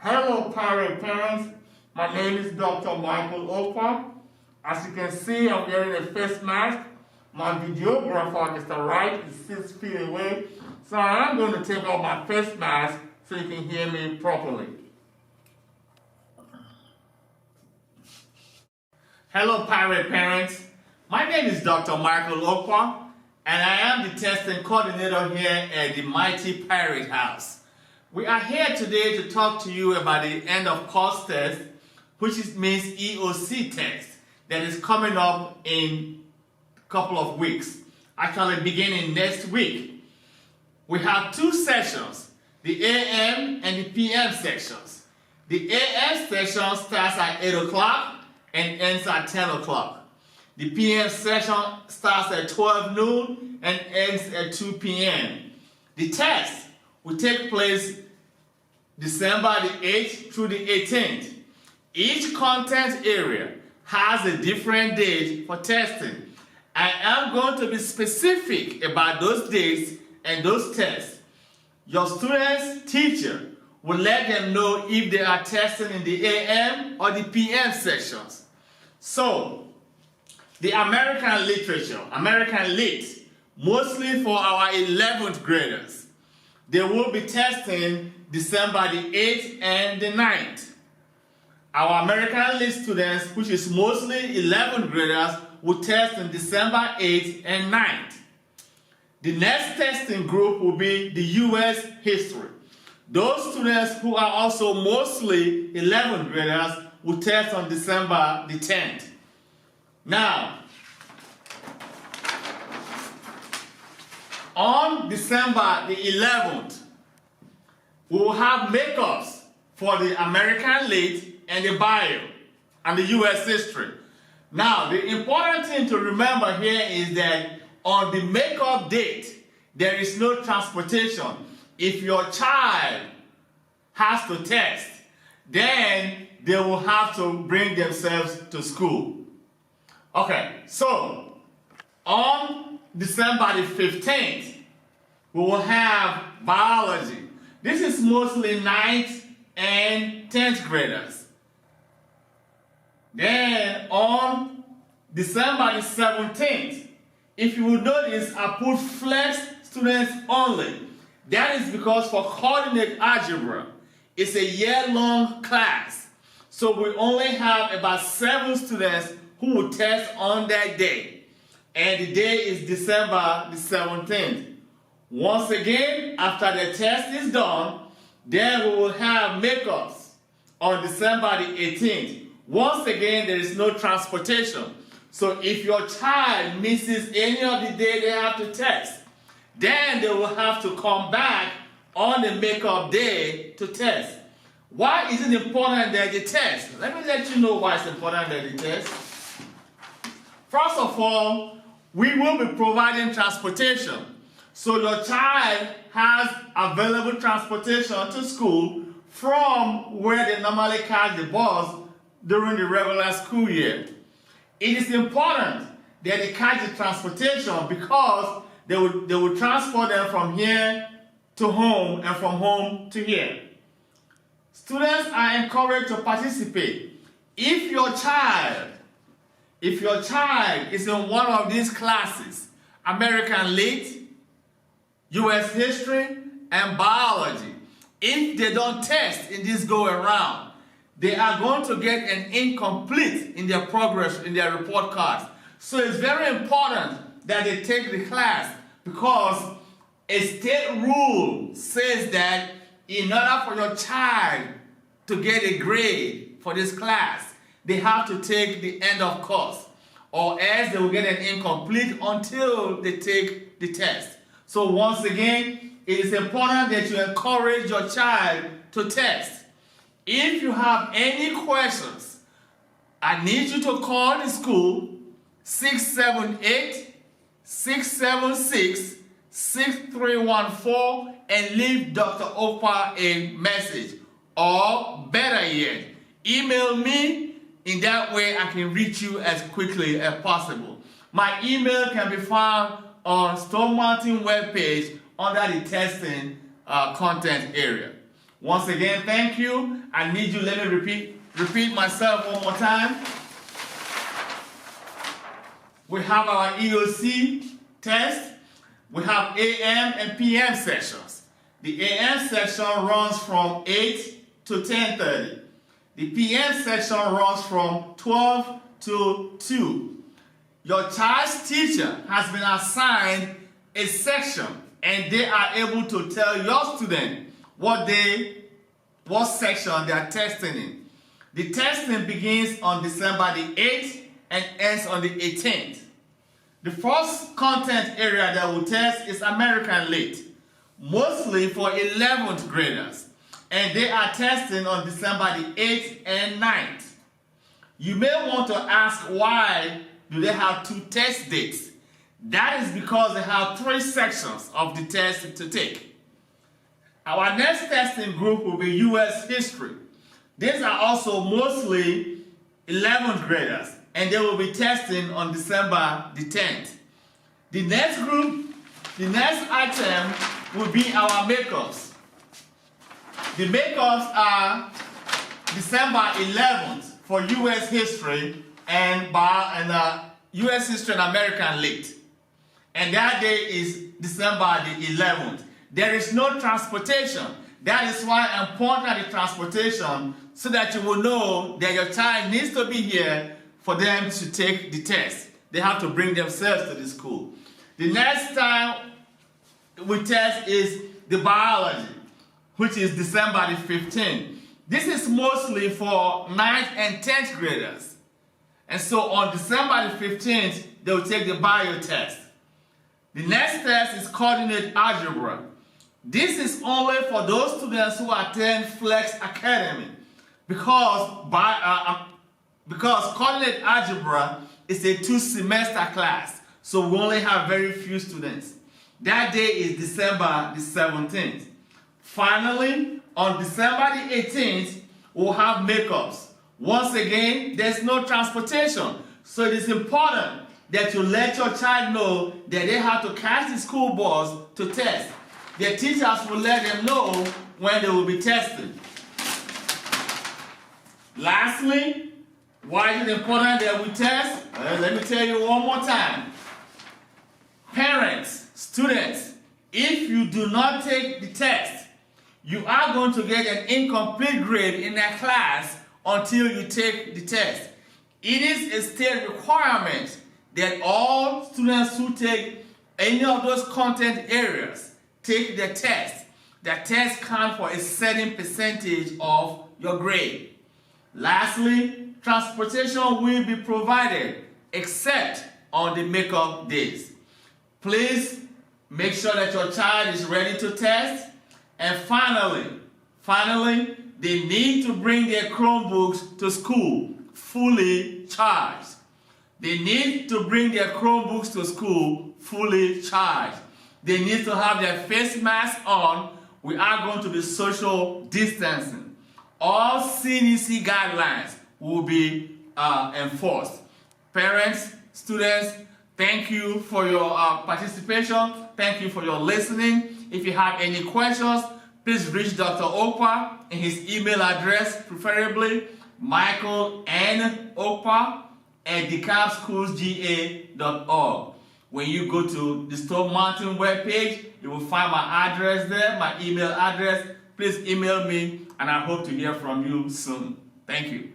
Hello, parents. My name is Dr. Michael Okpah. As you can see, I'm wearing a face mask. My videographer, Mr. Wright, is 6 feet away. So I'm going to take off my face mask so you can hear me properly. Hello, parents. My name is Dr. Michael Okpah, and I am the testing coordinator here at the Mighty Pirate House. We are here today to talk to you about the end of course test, which means EOC test, that is coming up in a couple of weeks, actually beginning next week. We have two sessions, the AM and the PM sections. The AM session starts at 8 o'clock and ends at 10 o'clock. The PM session starts at 12 noon and ends at 2 p.m. The test will take place December the 8th through the 18th. Each content area has a different date for testing. I am going to be specific about those dates and those tests. Your student's teacher will let them know if they are testing in the AM or the PM sections. So, the American literature, American Lit, mostly for our 11th graders, they will be testing December the 8th and the 9th. Our American Lit students, which is mostly 11th graders, will test in December 8th and 9th. The next testing group will be the U.S. history. Those students who are also mostly 11th graders will test on December the 10th. Now, on December the 11th, we will have makeups for the American Lit and the Bio and the U.S. history. Now, the important thing to remember here is that on the makeup date, there is no transportation. If your child has to test, then they will have to bring themselves to school. Okay, so on December the 15th, we will have biology. This is mostly 9th and 10th graders. Then on December the 17th, if you will notice, I put flex students only. That is because for coordinate algebra, it's a year-long class. So we only have about 7 students who will test on that day. And the day is December the 17th. Once again, after the test is done, then we will have makeups on December the 18th. Once again, there is no transportation. So if your child misses any of the day they have to test, then they will have to come back on the makeup day to test. Why is it important that they test? Let me let you know why it's important that they test. First of all, we will be providing transportation. So your child has available transportation to school from where they normally catch the bus during the regular school year. It is important that they catch the transportation because they will transport them from here to home and from home to here. Students are encouraged to participate. If your child is in one of these classes, American Lit, U.S. history, and biology, if they don't test in this go-around, they are going to get an incomplete in their progress, in their report cards. So it's very important that they take the class because a state rule says that in order for your child to get a grade for this class, they have to take the end of course, or else they will get an incomplete until they take the test. So once again, it is important that you encourage your child to test. If you have any questions, I need you to call the school 678-676-6314 and leave Dr. Okpah a message. Or better yet, email me. In that way, I can reach you as quickly as possible. My email can be found on Stone Mountain webpage under the testing content area. Once again, thank you. I need you, let me repeat myself one more time. We have our EOC test. We have AM and PM sections. The AM section runs from 8 to 10:30. The PM section runs from 12 to 2. Your child's teacher has been assigned a section, and they are able to tell your student what section they are testing in. The testing begins on December the 8th and ends on the 18th. The first content area that we'll test is American Lit, mostly for 11th graders, and they are testing on December the 8th and 9th. You may want to ask, why do they have two test dates? That is because they have 3 sections of the test to take. Our next testing group will be U.S. History. These are also mostly 11th graders, and they will be testing on December the 10th. The next item will be our makeups. The makeups are December 11th for U.S. History and U.S. History and American Lit. And that day is December the 11th. There is no transportation. That is why I'm pointing at the transportation, so that you will know that your child needs to be here for them to take the test. They have to bring themselves to the school. The next time we test is the biology, which is December the 15th. This is mostly for 9th and 10th graders. And so on December the 15th, they will take the bio test. The next test is Coordinate Algebra. This is only for those students who attend Flex Academy, because Coordinate Algebra is a 2-semester class, so we only have very few students. That day is December the 17th. Finally, on December the 18th, we'll have makeups. Once again, there's no transportation, so it is important that you let your child know that they have to catch the school bus to test. Their teachers will let them know when they will be tested. Lastly, why is it important that we test? Let me tell you one more time. Parents, students, if you do not take the test, you are going to get an incomplete grade in that class until you take the test. It is a state requirement that all students who take any of those content areas take the test. The test counts for a certain percentage of your grade. Lastly, transportation will be provided except on the makeup days. Please make sure that your child is ready to test. And finally, they need to bring their Chromebooks to school fully charged. They need to bring their Chromebooks to school fully charged. They need to have their face masks on. We are going to be social distancing. All CDC guidelines will be enforced. Parents, students, thank you for your participation. Thank you for your listening. If you have any questions, please reach Dr. Okpah in his email address, preferably Michael N. Okpah at DeKalbSchoolsGA.org. When you go to the Stone Mountain webpage, you will find my address there, my email address. Please email me, and I hope to hear from you soon. Thank you.